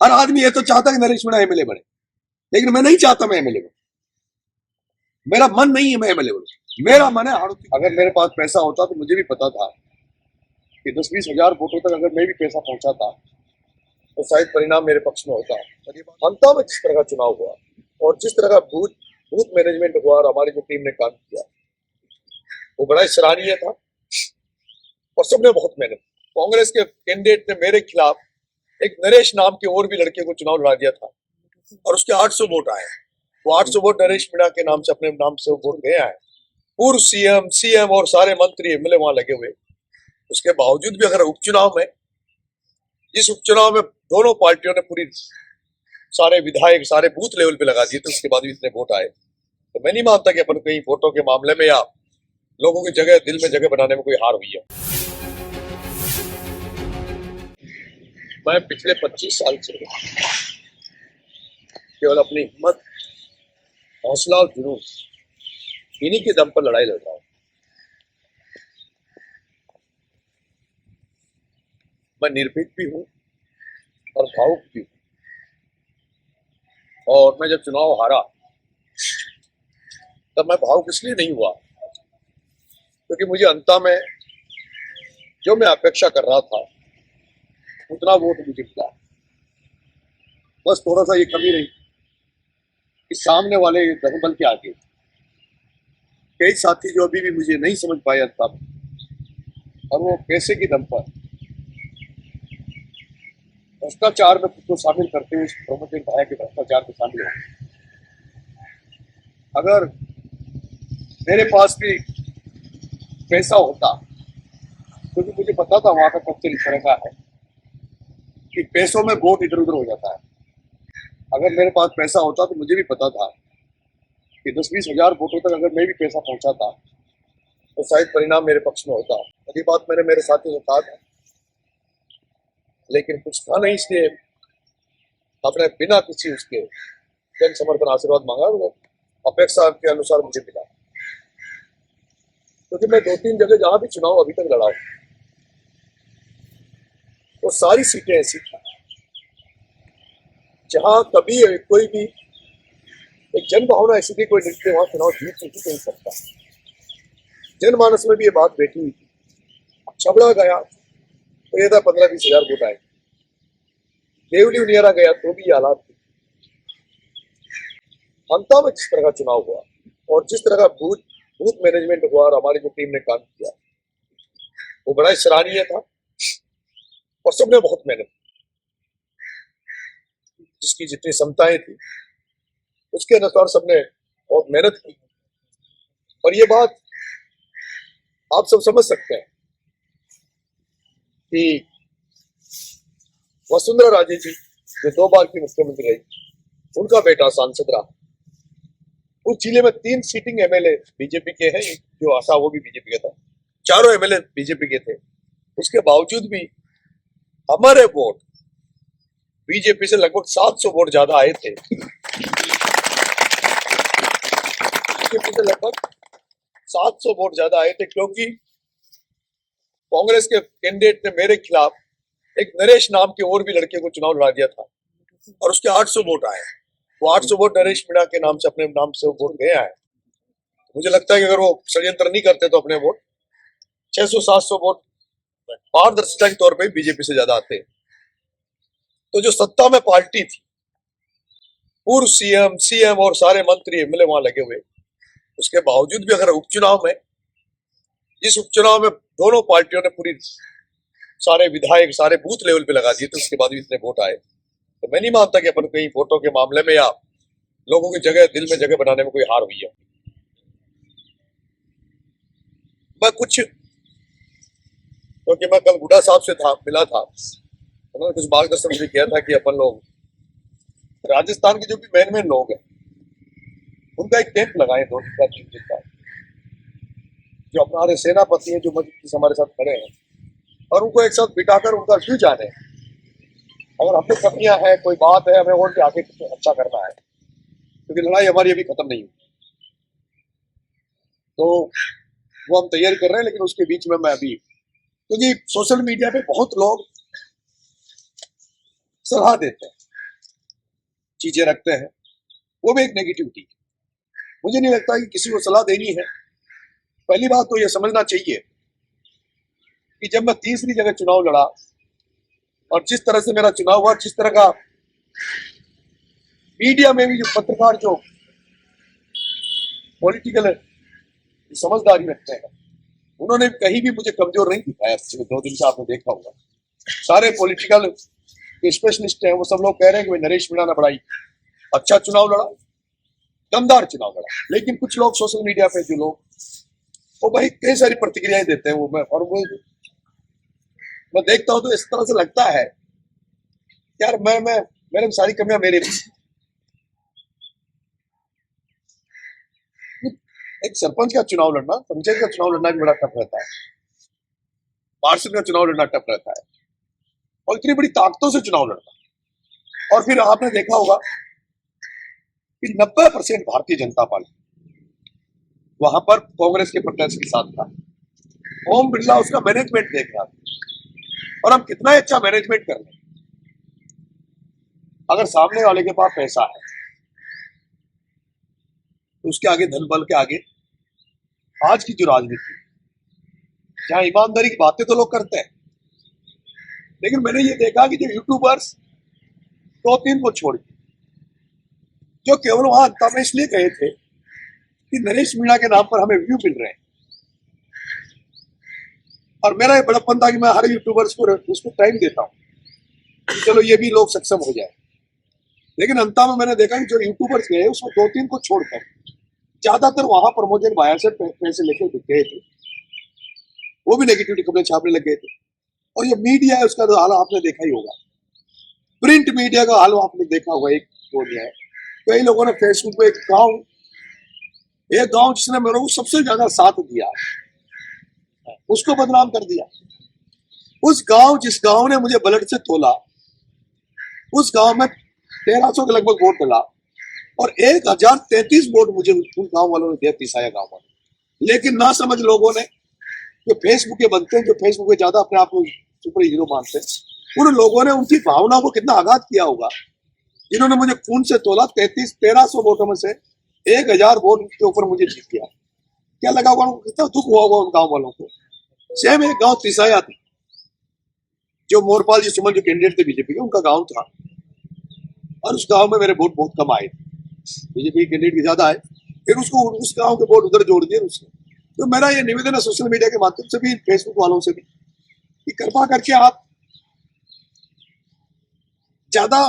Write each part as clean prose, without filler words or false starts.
हर आदमी ये तो चाहता है कि नरेश मीणा एमएलए बने, लेकिन मैं नहीं चाहता मैं एमएलए बनूं। मेरा मन नहीं है मैं एमएलए बनूं। मेरा मन है हाड़ौती। अगर मेरे पास पैसा होता तो मुझे भी पता था कि 10-20 हजार वोटों तक अगर मैं भी पैसा पहुंचाता तो शायद परिणाम मेरे पक्ष में होता। अंत में जिस तरह का चुनाव हुआ और जिस तरह का बूथ मैनेजमेंट हुआ और हमारी जो टीम ने काम किया वो बड़ा ही सराहनीय था और सबने बहुत मेहनत। कांग्रेस के कैंडिडेट ने मेरे खिलाफ एक नरेश नाम के और भी लड़के को चुनाव लड़ा दिया था और उसके 800 वोट आए। वो 800 वोट नरेश मीणा के नाम से अपने नाम से वोट गए आए। पूर्व सीएम और सारे मंत्री एमएलए वहां लगे हुए। उसके बावजूद भी अगर उपचुनाव में, जिस उपचुनाव में दोनों पार्टियों ने पूरी सारे विधायक सारे बूथ लेवल पे लगा दिए थे, उसके बाद भी इतने वोट आए, तो मैं नहीं मानता कि अपन कहीं वोटों के मामले में या लोगों की जगह दिल में जगह बनाने में कोई हार हुई है। मैं पिछले 25 साल से केवल अपनी हिम्मत, हौसला और जुनून इन्हीं के दम पर लड़ाई लड़ रहा हूं। मैं निर्भीक भी हूं और भावुक भी हूं। और मैं जब चुनाव हारा तब मैं भावुक इसलिए नहीं हुआ क्योंकि मुझे अंत में जो मैं अपेक्षा कर रहा था उतना वोट मुझे मिला। बस थोड़ा सा ये कमी रही कि सामने वाले धर्मबल के आगे कई साथी जो अभी भी मुझे नहीं समझ पाए अंत में, और वो पैसे की दम पर भ्रष्टाचार में खुद को शामिल करते हुए प्रमोद भाया के भ्रष्टाचार में शामिल हो। अगर मेरे पास भी पैसा होता, क्योंकि मुझे पता था वहां का कल्चर इस तरह का है कि पैसों में वोट इधर उधर हो जाता है। अगर मेरे पास पैसा होता तो मुझे भी पता था कि 10-20 हजार वोटों तक अगर मैं भी पैसा पहुंचाता तो शायद परिणाम मेरे पक्ष में होता। ये बात मैंने मेरे साथियों से कहा था, लेकिन कुछ था नहीं, इसलिए अपने बिना किसी उसके जन समर्थन आशीर्वाद मांगा। वो अपेक्षा के अनुसार मुझे मिला, क्योंकि मैं 2-3 जगह जहां भी चुनाव अभी तक लड़ा हूं वो सारी सीटें ऐसी थी जहां कभी कोई भी एक जन भावना ऐसी थी, कोई निश्चित वहां चुनाव जीत नहीं सकता। जनमानस में भी ये बात बैठी हुई थी। छबड़ा गया तो ये था 15-20 हजार वोट आए। देवली उनियारा गया तो भी हालात थे। अंत में जिस तरह का चुनाव हुआ और जिस तरह का बूथ मैनेजमेंट हुआ और हमारी जो टीम ने काम किया वो बड़ा ही सराहनीय था और सबने बहुत मेहनत, जिसकी जितनी क्षमताएं थी उसके अनुसार सबने बहुत मेहनत की। और ये बात आप सब समझ सकते हैं कि वसुंधरा राजे जी जो 2 बार की मुख्यमंत्री रही, उनका बेटा सांसद रहा। उस जिले में 3 सीटिंग एमएलए बीजेपी के हैं, जो आशा वो भी बीजेपी का था, चारों एमएलए बीजेपी के थे। उसके बावजूद भी हमारे वोट बीजेपी से लगभग 700 वोट ज्यादा आए थे। बीजेपी से लगभग 700 वोट ज्यादा आए थे, क्योंकि कांग्रेस के कैंडिडेट ने मेरे खिलाफ एक नरेश नाम के और भी लड़के को चुनाव लड़ा दिया था और उसके 800 वोट आए। वो 800 वोट नरेश मीणा के नाम से अपने नाम से वोट गए आए। मुझे लगता है कि अगर वो षड्यंत्र नहीं करते तो अपने वोट 600-700 वोट पारदर्शिता के तौर पर बीजेपी से ज्यादा आते। तो जो सत्ता में पार्टी थी, पूर्व सीएम और सारे मंत्री एमएलए वहां लगे हुए, उसके बावजूद भी अगर उपचुनाव में, जिस उपचुनाव में दोनों पार्टियों ने पूरी सारे विधायक सारे बूथ लेवल पे लगा दिए थे, उसके बाद भी इतने वोट आए, तो मैं नहीं मानता कि अपन कहीं वोटों के मामले में या लोगों की जगह दिल में जगह बनाने में कोई हार हुई है। मैं कुछ, क्योंकि मैं कल गुड्डा साहब से मिला था, उन्होंने कुछ मार्गदर्शन मुझे किया था कि अपन लोग राजस्थान के जो भी मेन लोग हैं उनका एक कैंप लगाए 2-3 दिन का। जो हमारे सेनापति हैं जो मजबूती से हमारे साथ खड़े हैं, और उनको एक साथ बिठाकर उनका व्यू जाने, अगर हमें कमियां हैं, कोई बात है, हमें और भी आगे कुछ अच्छा करना है, क्योंकि लड़ाई हमारी अभी खत्म नहीं हुई। तो वो हम तैयारी कर रहे हैं, लेकिन उसके बीच में मैं अभी, क्योंकि सोशल मीडिया पे बहुत लोग सलाह देते हैं चीजें रखते हैं, वो भी एक नेगेटिविटी है। मुझे नहीं लगता कि किसी को सलाह देनी है। पहली बात तो ये समझना चाहिए कि जब मैं तीसरी जगह चुनाव लड़ा और जिस तरह से मेरा चुनाव हुआ, जिस तरह का मीडिया में भी जो पत्रकार जो पॉलिटिकल समझदारी रखते हैं, उन्होंने कहीं भी मुझे कमजोर नहीं दिखाया। पिछले 2 दिन से आपने देखा होगा, सारे पॉलिटिकल स्पेशलिस्ट हैं, वो सब लोग कह रहे हैं कि भाई नरेश मीणा ने बड़ा ही अच्छा चुनाव लड़ा, दमदार चुनाव लड़ा। लेकिन कुछ लोग सोशल मीडिया पे जो लोग वो भाई कई सारी प्रतिक्रियाएं देते हैं, वो मैं देखता हूं तो इस तरह से लगता है यार मैं मेरे में सारी कमियां मेरे में। एक सरपंच का चुनाव लड़ना, पंचायत का चुनाव लड़ना भी बड़ा टफ रहता है, पार्षद का चुनाव लड़ना टफ रहता है, और इतनी बड़ी ताकतों से चुनाव लड़ना। और फिर आपने देखा होगा कि 90% भारतीय जनता पार्टी वहां पर कांग्रेस के प्रत्याशी के साथ था। ओम बिरला उसका मैनेजमेंट देख रहा था, और हम कितना अच्छा मैनेजमेंट कर रहे हैं। अगर सामने वाले के पास पैसा है तो उसके आगे, धन बल के आगे आज की जो राजनीति, जहां ईमानदारी की बातें तो लोग करते हैं, लेकिन मैंने ये देखा कि जो यूट्यूबर्स 2-3 को छोड़ के जो केवल वहां अंता में इसलिए गए थे कि नरेश मीणा के नाम पर हमें व्यू मिल रहे हैं, और मेरा ये बड़प्पन था कि मैं हर यूट्यूबर्स को उसको टाइम देता हूं कि चलो ये भी लोग सक्षम हो जाए। लेकिन अंता में मैंने देखा कि जो यूट्यूबर्स गए उसमें 2-3 को छोड़कर ज्यादातर वहां प्रमोशन बाया से पैसे लेके गए थे, वो भी नेगेटिविटी खबरें छापने लग गए थे। और ये मीडिया है उसका तो हाल आपने देखा ही होगा, प्रिंट मीडिया का हाल आपने देखा होगा। एक बोलिया है, कई लोगों ने फेसबुक पे एक गांव जिसने मेरे को सबसे ज्यादा साथ दिया उसको बदनाम कर दिया। जिस गांव ने मुझे ब्लड से तोला, उस गांव में 1300 के लगभग वोट डला, और 1033 वोट मुझे उन गांव वालों ने दिया, तिसाया गांव वालों। लेकिन ना समझ लोगों ने, जो फेसबुक के बनते हैं, जो फेसबुक पे ज्यादा अपने आप को सुपर हीरो मानते हैं, उन लोगों ने उनकी भावना को कितना आघात किया होगा, जिन्होंने मुझे खून से तोला। 1300 वोटों में से 1000 वोट के ऊपर मुझे जीत गया। क्या लगा होगा उनको, कितना दुख हुआ होगा उन गांव वालों को। सेम एक गांव तिसाया था, जो मोरपाल जी सुमन जो कैंडिडेट थे बीजेपी के, उनका गांव था, और उस गांव में मेरे वोट बहुत कम आए, बीजेपी कैंडिडेट के ज्यादा आए। फिर उसको उस गांव के वोट उधर जोड़ दिए उसने। तो मेरा ये निवेदन है सोशल मीडिया के माध्यम से भी, फेसबुक वालों से भी, कि कृपा करके आप ज्यादा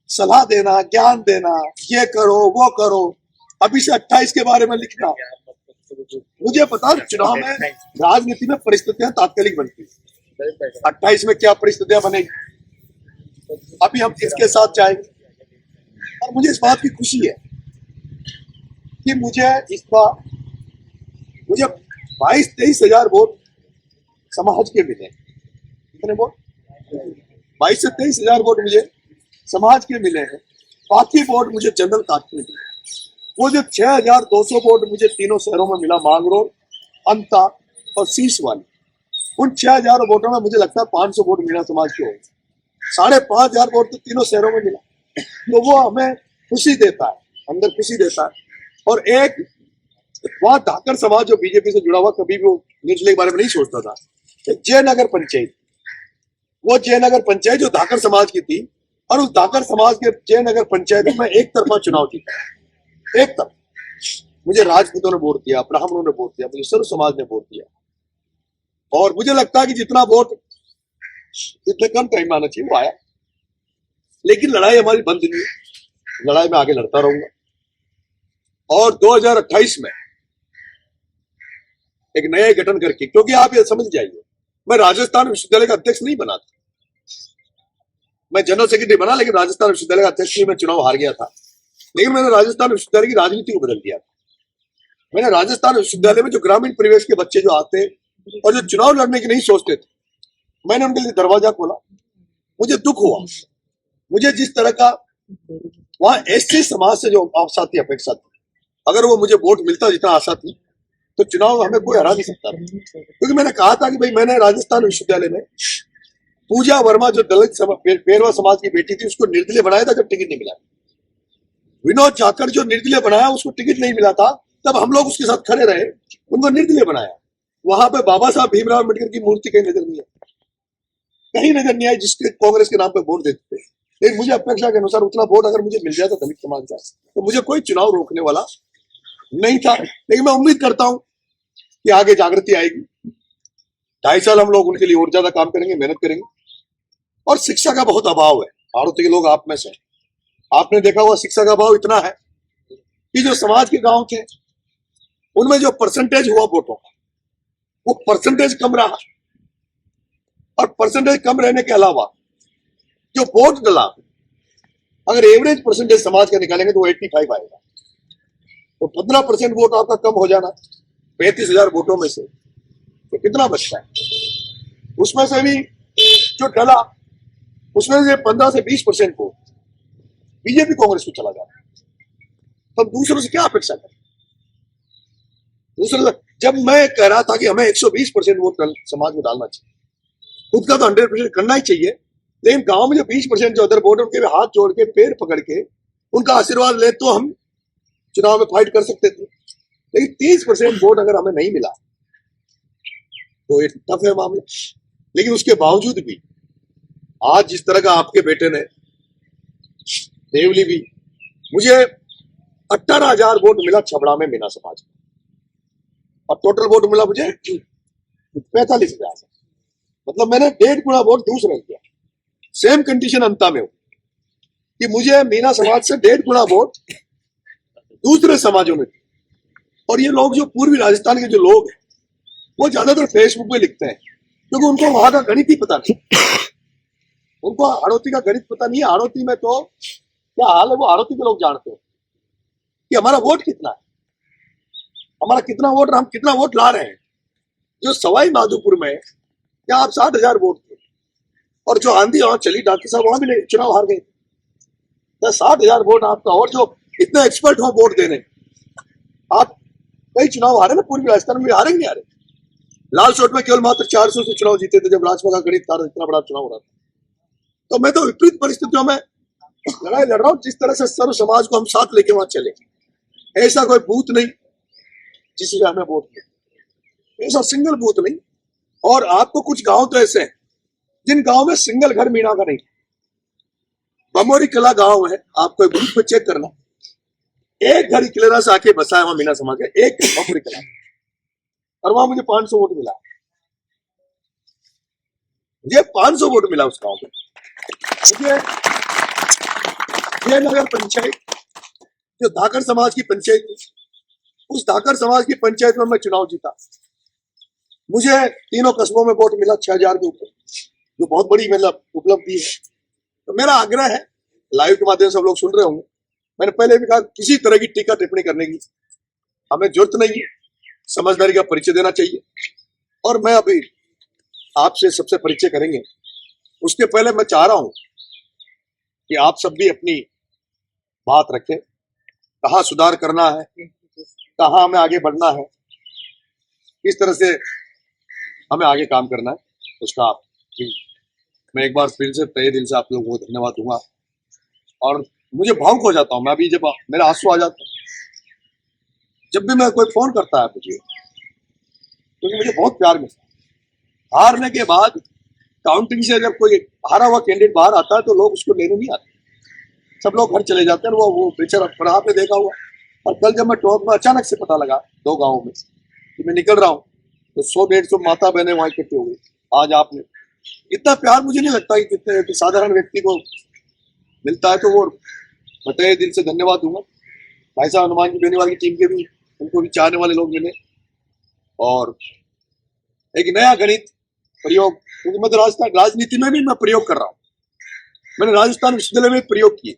सलाह देना, ज्ञान देना, ये करो वो करो, अभी से 28 के बारे में लिखना। मुझे पता चुनाव में, राजनीति में परिस्थितियां तात्कालिक बनती है, 28 में क्या परिस्थितियां बनेगी, अभी हम किसके साथ जाएंगे। और मुझे इस बात की खुशी है कि मुझे 22-23 हजार वोट समाज के मिले। कितने वोट? 22 से 23 हजार वोट मुझे समाज के मिले हैं। बाकी वोट मुझे जनरल कास्ट में मिले। वो जो 6200 वोट मुझे तीनों शहरों में मिला, मांगरोल, अंता और शीश वाली, उन 6000 वोटों में मुझे लगता है 500 वोट मिला समाज के होंगे। 5500 वोट तो तीनों शहरों में मिला। तो वो हमें खुशी देता है, अंदर खुशी देता है। और एक वहां धाकर समाज जो बीजेपी से जुड़ा हुआ, कभी भी वो निचले के बारे में नहीं सोचता था। जयनगर पंचायत, वो जयनगर पंचायत जो धाकर समाज की थी, और उस धाकर समाज के जयनगर पंचायत में एक तरफा चुनाव जीता, एक तरफ। मुझे राजपूतों ने वोट दिया, ब्राह्मणों ने वोट दिया, मुझे सर्व समाज ने वोट दिया। और मुझे लगता है कि जितना वोट इतने कम टाइम में आना चाहिए वो आया। लेकिन लड़ाई हमारी बंद नहीं है, लड़ाई में आगे लड़ता रहूंगा। और 2028 में एक नया गठन करके, क्योंकि आप ये समझ जाइए, मैं राजस्थान विश्वविद्यालय का अध्यक्ष नहीं बना था, मैं जनरल सेक्रेटरी बना, लेकिन राजस्थान विश्वविद्यालय का अध्यक्ष में चुनाव हार गया था। लेकिन मैंने राजस्थान विश्वविद्यालय की राजनीति को बदल दिया था। मैंने राजस्थान विश्वविद्यालय में जो ग्रामीण परिवेश के बच्चे जो आते और जो चुनाव लड़ने की नहीं सोचते थे, मैंने उनके लिए दरवाजा खोला। मुझे दुख हुआ, मुझे जिस तरह का वहां एससी समाज से जो आशा थी, अपेक्षा थी, अगर वो मुझे वोट मिलता जितना आशा थी, तो चुनाव हमें कोई हरा नहीं सकता। क्योंकि मैंने कहा था कि भाई मैंने राजस्थान विश्वविद्यालय में पूजा वर्मा जो दलित पेरवा समाज की बेटी थी, उसको निर्दलीय बनाया था जब टिकट नहीं मिला। विनोद जाखड़ जो निर्दलीय बनाया, उसको टिकट नहीं मिला था, तब हम लोग उसके साथ खड़े रहे, उनको निर्दलीय बनाया। वहां पे बाबा साहब भीमराव अम्बेडकर की मूर्ति कहीं नजर नहीं आई, कहीं नजर नहीं आई, जिसके कांग्रेस के नाम पे वोट देते थे। लेकिन मुझे अपेक्षा के अनुसार उतना वोट अगर मुझे मिल जाता दलित समाज का, तो मुझे कोई चुनाव रोकने वाला नहीं था। लेकिन मैं उम्मीद करता हूं कि आगे जागृति आएगी। 2.5 साल हम लोग उनके लिए और ज्यादा काम करेंगे, मेहनत करेंगे। और शिक्षा का बहुत अभाव है, आड़ोती के लोग आप में से, आपने देखा हुआ शिक्षा का अभाव इतना है कि जो समाज के गांव थे उनमें जो परसेंटेज हुआ वोटों का, वो परसेंटेज कम रहा। और परसेंटेज कम रहने के अलावा जो वोट डला, अगर एवरेज परसेंटेज समाज का निकालेंगे तो 85 आएगा। तो 15% वोट आपका कम हो जाना 35,000 वोटों में से, तो कितना बचता है? उसमें से भी जो डला, उसमें से 15 से 20% वोट बीजेपी कांग्रेस को चला जाता है। तो दूसरों से क्या अपेक्षा करें? दूसरे जब मैं कह रहा था कि हमें 120% वोट समाज में डालना चाहिए, खुद का तो 100% करना ही चाहिए, लेकिन गांव में जो 20% जो अदर वोट है, उनके हाथ जोड़ के, पैर पकड़ के उनका आशीर्वाद ले तो हम चुनाव में फाइट कर सकते थे। लेकिन 30% वोट अगर हमें नहीं मिला तो एक टफ है मामला। लेकिन उसके बावजूद भी आज जिस तरह का आपके बेटे ने, देवली भी, मुझे 18,000 वोट मिला छबड़ा में मीना समाज का, और टोटल वोट मिला मुझे 45,000। मतलब मैंने 1.5 गुना वोट दूसरे किया। सेम कंडीशन अंता में हो कि मुझे मीना समाज से 1.5 गुना वोट दूसरे समाजों ने। और ये लोग जो पूर्वी राजस्थान के जो लोग हैं, वो ज्यादातर फेसबुक पे लिखते हैं, क्योंकि उनको वहां का गणित ही पता नहीं, उनको हाड़ौती का गणित पता नहीं है। हाड़ौती में तो क्या हाल है, वो हाड़ौती के लोग जानते हैं कि हमारा वोट कितना है, हमारा कितना वोट, हम कितना वोट ला रहे हैं। जो सवाई माधोपुर में क्या आप 60,000 वोट थे, और जो आंधी वहां चली, डॉक्टर साहब वहां भी चुनाव हार गए, 60,000 वोट आपका। और जो इतने एक्सपर्ट हो वोट देने, आप कई चुनाव हारे ना, पूर्वी राजस्थान में हारेंगे। हारे लाल चोट में केवल मात्र 400 से चुनाव जीते थे, जब राजपा का गणित था, इतना बड़ा चुनाव हो रहा था। तो मैं तो विपरीत परिस्थितियों में लड़ाई लड़ रहा हूं, जिस तरह से सर्व समाज को हम साथ लेके वहां चले। ऐसा कोई बूथ नहीं जिसमें हमें वोट किया, ऐसा सिंगल बूथ नहीं। और आपको कुछ गांव तो ऐसे हैं जिन गांव में सिंगल घर मीना का नहीं। बमोरी कला गांव है, आपको ग्रुप पे चेक करना, एक घर इकलेरा से आके बसा है वहां मीना समाज का, एक बमोरी कला, और वहां मुझे 500 वोट मिला। मुझे 500 वोट मिला उस गांव में। मुझे ये नगर पंचायत, जो धाकर समाज की पंचायत थी, उस धाकर समाज की पंचायत में मैं चुनाव जीता। मुझे तीनों कस्बों में वोट मिला 6,000 के ऊपर, जो बहुत बड़ी मतलब उपलब्धि है। तो मेरा आग्रह है, लाइव के माध्यम से सब लोग सुन रहे होंगे, मैंने पहले भी कहा, किसी तरह की टीका टिप्पणी करने की हमें जरूरत नहीं है, समझदारी का परिचय देना चाहिए। और मैं अभी आपसे सबसे परिचय करेंगे, उसके पहले मैं चाह रहा हूं कि आप सब भी अपनी बात रखें, कहाँ सुधार करना है, कहाँ हमें आगे बढ़ना है, किस तरह से हमें आगे काम करना है, उसका मैं एक बार फिर से तहे दिल से आप लोगों को धन्यवाद दूंगा। और मुझे भावुक हो जाता हूं मैं, अभी जब मेरा आंसू आ जाता है जब भी मैं कोई फोन करता है मुझे, क्योंकि मुझे बहुत प्यार मिलता है। हारने के बाद काउंटिंग से जब कोई हारा हुआ कैंडिडेट बाहर आता है तो लोग उसको लेने नहीं आते, सब लोग घर चले जाते हैं। वो बेचारा, पर आपने देखा हुआ। और कल जब मैं टॉप में अचानक से पता लगा 2 गाँव में कि मैं निकल रहा हूँ, तो 100-150 माता बहने वहां इकट्ठी हो गई। आज आपने इतना प्यार मुझे नहीं लगता कि कितने साधारण व्यक्ति को मिलता है, तो वो बताए दिल से धन्यवाद दूंगा। भाई साहब हनुमान जी बेनीवाल की टीम के भी, उनको भी चाहने वाले लोग मिले। और एक नया गणित प्रयोग, क्योंकि मैं तो राजनीति में भी मैं प्रयोग कर रहा हूँ। मैंने राजस्थान विश्वविद्यालय में प्रयोग किए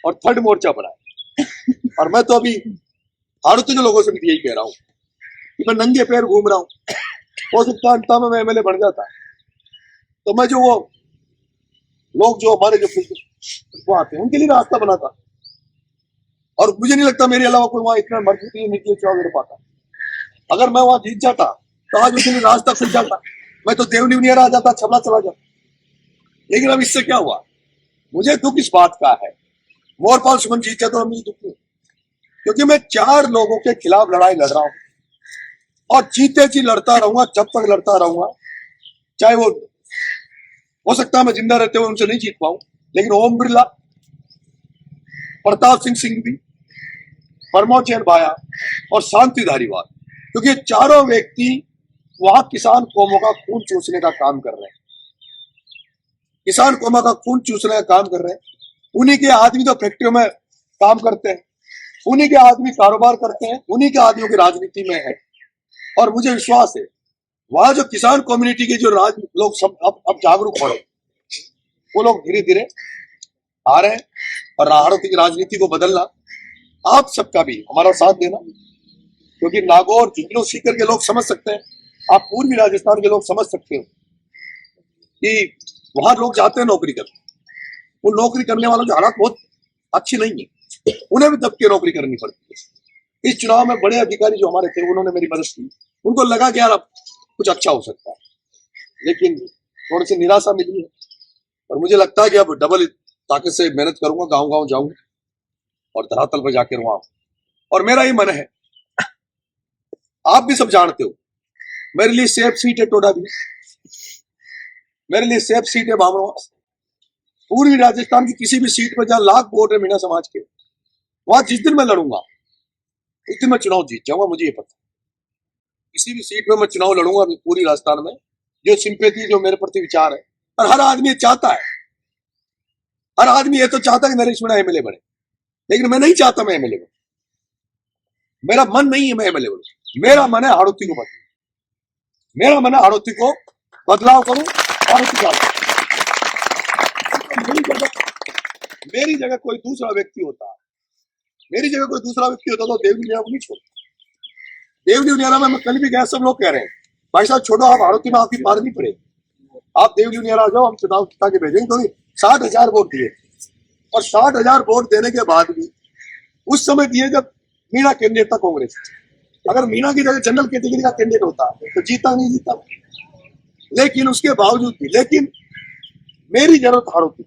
और 3rd मोर्चा बनाया। और मैं तो अभी हाड़ौती के लोगों से भी यही कह रहा हूँ कि मैं नंगे पैर घूम रहा हूँ, हो सकता अंता में मैं एमएलए बन जाता, तो मैं जो वो लोग जो हमारे जो वो आते हैं उनके लिए रास्ता बनाता। और मुझे नहीं लगता मेरे अलावा कोई वहां इतना मजबूती निकले चुनाव लड़ पाता। अगर मैं वहां जीत जाता तो आज उसके लिए रास्ता खुल जाता, मैं तो देवनिया आ जाता, छबड़ा चला जाता। लेकिन अब इससे क्या हुआ? मुझे दुख इस बात का है, मोरपाल सुमन जीत जाए तो हम दुख नहीं, क्योंकि मैं 4 लोगों के खिलाफ लड़ाई लड़ रहा हूं और जीते जी लड़ता रहूंगा, जब तक लड़ता रहूंगा। चाहे वो हो सकता है मैं जिंदा रहते हुए उनसे नहीं जीत पाऊं, लेकिन ओम बिरला, प्रताप सिंह सिंघवी, प्रमोद चैन भाया और शांति धारीवाल, क्योंकि ये चारों व्यक्ति वहां किसान कौमों का खून चूसने का काम कर रहे हैं, किसान कौमों का खून चूसने का काम कर रहे हैं। उन्हीं के आदमी तो फैक्ट्रियों में काम करते हैं, उन्हीं के आदमी कारोबार करते हैं, उन्हीं के आदमियों की राजनीति में है। और मुझे विश्वास है वहां जो किसान कम्युनिटी के जो लोग सब अब जागरूक हो रहे हैं, वो लोग धीरे धीरे आ रहे हैं और राहड़ों की राजनीति को बदलना आप सबका भी हमारा साथ देना, क्योंकि नागौर झुंझुनू सीकर के लोग समझ सकते हैं, आप पूर्वी राजस्थान के लोग समझ सकते हो कि वहां लोग जाते हैं नौकरी करने, वो नौकरी करने वालों की हालत बहुत अच्छी नहीं है, उन्हें भी दब के नौकरी करनी पड़ती है। इस चुनाव में बड़े अधिकारी जो हमारे थे उन्होंने मेरी मदद की, उनको लगा कि यार अब कुछ अच्छा हो सकता है, लेकिन थोड़ी सी निराशा मिली है। और मुझे लगता है कि अब डबल ताकत से मेहनत करूंगा, गांव गांव जाऊंगा और धरातल पर जाकर वहां, और मेरा ही मन है, आप भी सब जानते हो मेरे लिए सेफ सीट है टोडा भी, मेरे लिए सेफ सीट है बामनवा। पूर्वी राजस्थान की किसी भी सीट पर जहां लाख वोट है मीणा समाज के, वहां जिस दिन मैं लड़ूंगा उस दिन मैं चुनाव जीत जाऊंगा, मुझे ये पता। किसी भी सीट पे मैं चुनाव लड़ूंगा पूरी राजस्थान में, जो सिंपैथी जो मेरे प्रति विचार है, और हर आदमी चाहता है, हर आदमी ये तो चाहता है कि नरेश मीणा एमएलए बने, लेकिन मैं नहीं चाहता मैं एमएलए बनूं, मेरा मन नहीं है मैं एमएलए बनूं। मेरा मन है हाड़ौती को बदलूं, मेरा मन है हाड़ौती को बदलाव करूं, मेरी जगह कोई दूसरा व्यक्ति होता, मेरी जगह कोई दूसरा व्यक्ति होता तो देवली उनियारा को नहीं छोड़ता। देवली उनियारा में मैं कल भी गया, सब लोग कह रहे हैं भाई साहब छोड़ो, आप हाड़ौती में आपकी पार नहीं पड़े, आप देवली उनियारा आ जाओ, हम चुनाव जिता के भेजेंगे। तो 60,000 वोट दिए, और 60,000 वोट देने के बाद भी उस समय दिए जब मीणा कैंडिडेट था कांग्रेस। अगर मीणा की जगह जनरल कैटेगरी का कैंडिडेट होता तो जीता नहीं जीता, लेकिन उसके बावजूद भी, लेकिन मेरी जरूरत हाड़ौती